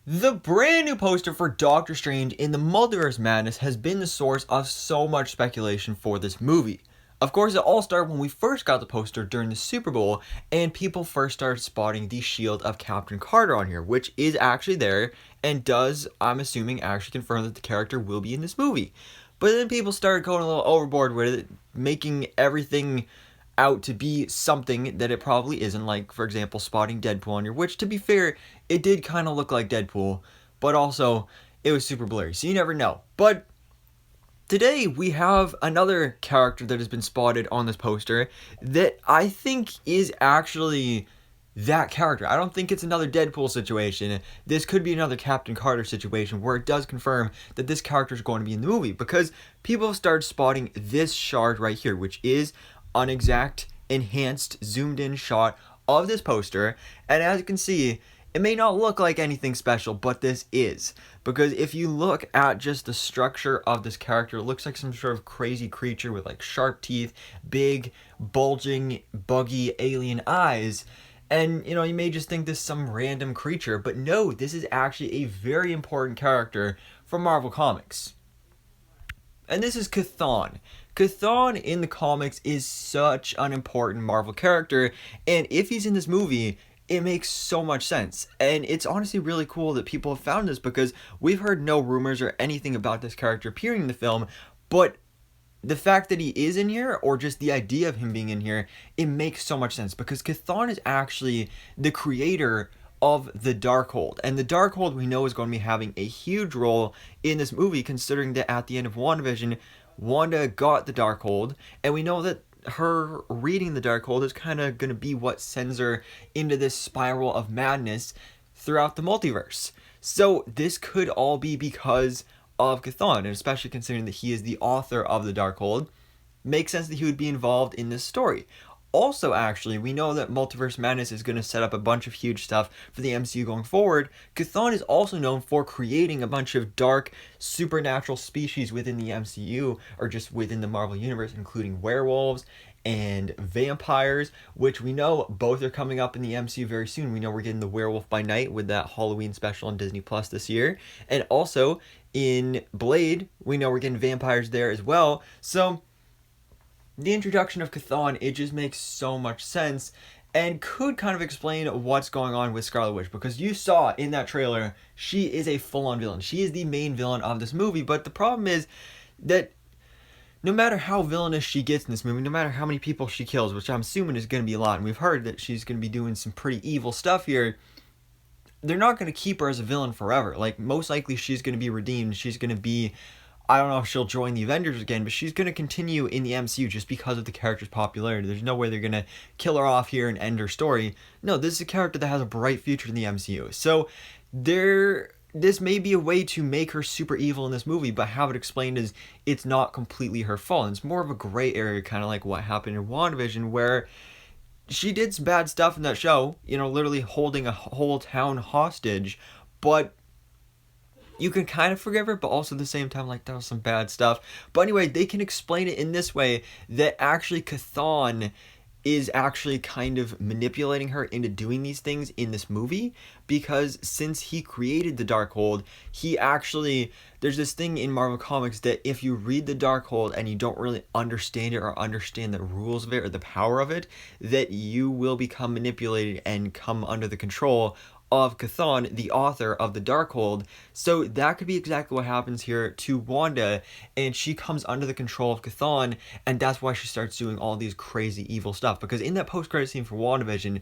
The brand new poster for Doctor Strange in the Multiverse of Madness has been the source of so much speculation for this movie. Of course, it all started when we first got the poster during the Super Bowl, and people first started spotting the shield of Captain Carter on here, which is actually there, and does, I'm assuming, actually confirm that the character will be in this movie. But then people started going a little overboard with it, making everything out to be something that it probably isn't, like, for example, spotting Deadpool on here, which, to be fair, it did kind of look like Deadpool, but also, it was super blurry, so you never know. But today, we have another character that has been spotted on this poster that I think is actually that character. I don't think it's another Deadpool situation. This could be another Captain Carter situation where it does confirm that this character is going to be in the movie, because people have started spotting this shard right here, which is an exact enhanced zoomed in shot of this poster, and as you can see, it may not look like anything special, but this is, because if you look at just the structure of this character, it looks like some sort of crazy creature with like sharp teeth, big bulging buggy alien eyes, and you may just think this is some random creature, but no, this is actually a very important character from Marvel Comics. And this is Cthon. Cthon in the comics is such an important Marvel character, and if he's in this movie, it makes so much sense. And it's honestly really cool that people have found this, because we've heard no rumors or anything about this character appearing in the film, but the fact that he is in here, or just the idea of him being in here, it makes so much sense, because Cthon is actually the creator of the Darkhold, and the Darkhold we know is going to be having a huge role in this movie, considering that at the end of WandaVision, Wanda got the Darkhold, and we know that her reading the Darkhold is kind of going to be what sends her into this spiral of madness throughout the multiverse. So this could all be because of Cthon, and especially considering that he is the author of the Darkhold, makes sense that he would be involved in this story. Also, actually, we know that Multiverse Madness is going to set up a bunch of huge stuff for the MCU going forward. Cthon is also known for creating a bunch of dark, supernatural species within the MCU, or just within the Marvel Universe, including werewolves and vampires, which we know both are coming up in the MCU very soon. We know we're getting the Werewolf by Night with that Halloween special on Disney Plus this year. And also, in Blade, we know we're getting vampires there as well. So the introduction of Cthon, it just makes so much sense, and could kind of explain what's going on with Scarlet Witch, because you saw in that trailer, she is a full-on villain. She is the main villain of this movie, but the problem is that no matter how villainous she gets in this movie, no matter how many people she kills, which I'm assuming is going to be a lot, and we've heard that she's going to be doing some pretty evil stuff here, they're not going to keep her as a villain forever. Like, most likely she's going to be redeemed. She's going to be, I don't know if she'll join the Avengers again, but she's going to continue in the MCU just because of the character's popularity. There's no way they're going to kill her off here and end her story. No, this is a character that has a bright future in the MCU. So this may be a way to make her super evil in this movie, but have it explained as it's not completely her fault. And it's more of a gray area, kind of like what happened in WandaVision, where she did some bad stuff in that show, literally holding a whole town hostage, but you can kind of forgive her, but also at the same time, like, that was some bad stuff. But anyway, they can explain it in this way, that actually Cthon is actually kind of manipulating her into doing these things in this movie, because since he created the Darkhold, there's this thing in Marvel Comics that if you read the Darkhold and you don't really understand it or understand the rules of it or the power of it, that you will become manipulated and come under the control of Cthon, the author of the Darkhold. So that could be exactly what happens here to Wanda, and she comes under the control of Cthon, and that's why she starts doing all these crazy evil stuff. Because in that post-credit scene for WandaVision,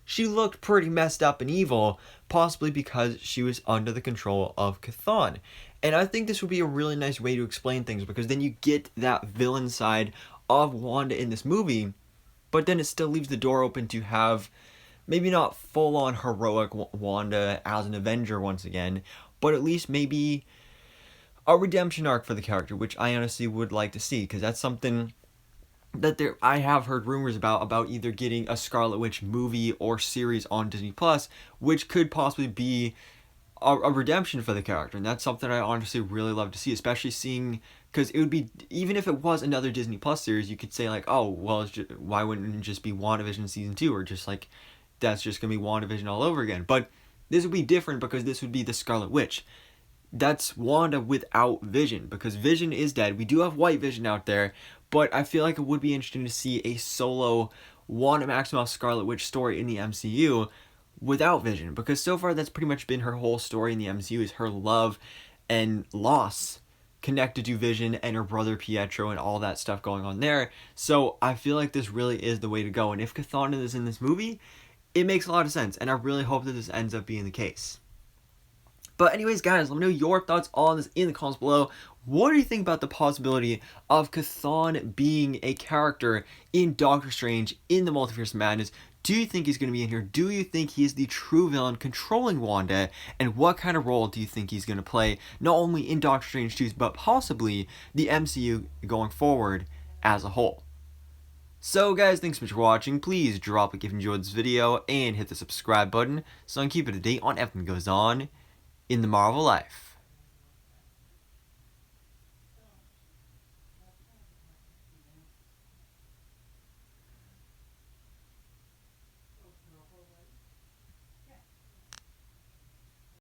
she looked pretty messed up and evil, possibly because she was under the control of Cthon. And I think this would be a really nice way to explain things, because then you get that villain side of Wanda in this movie, but then it still leaves the door open to have maybe not full-on heroic Wanda as an Avenger once again, but at least maybe a redemption arc for the character, which I honestly would like to see, because that's something that I have heard rumors about either getting a Scarlet Witch movie or series on Disney Plus, which could possibly be a redemption for the character, and that's something I honestly really love to see, especially seeing, because it would be, even if it was another Disney Plus series, you could say like, oh, well, why wouldn't it just be WandaVision season 2, or just like, that's just going to be WandaVision all over again. But This would be different because this would be the Scarlet Witch. That's Wanda without Vision, because Vision is dead. We do have White Vision out there, but I feel like it would be interesting to see a solo Wanda Maximoff Scarlet Witch story in the MCU without Vision, because so far that's pretty much been her whole story in the MCU, is her love and loss connected to Vision and her brother Pietro and all that stuff going on there. So I feel like this really is the way to go, and if Cthon is in this movie, it makes a lot of sense, and I really hope that this ends up being the case. But anyways, guys, let me know your thoughts on this in the comments below. What do you think about the possibility of Cthon being a character in Doctor Strange in the Multiverse of Madness? Do you think he's going to be in here? Do you think he is the true villain controlling Wanda? And what kind of role do you think he's going to play, not only in Doctor Strange 2, but possibly the MCU going forward as a whole? So guys, thanks so much for watching. Please drop a like if you enjoyed this video and hit the subscribe button so I can keep it up to date on everything that goes on in the Marvel life.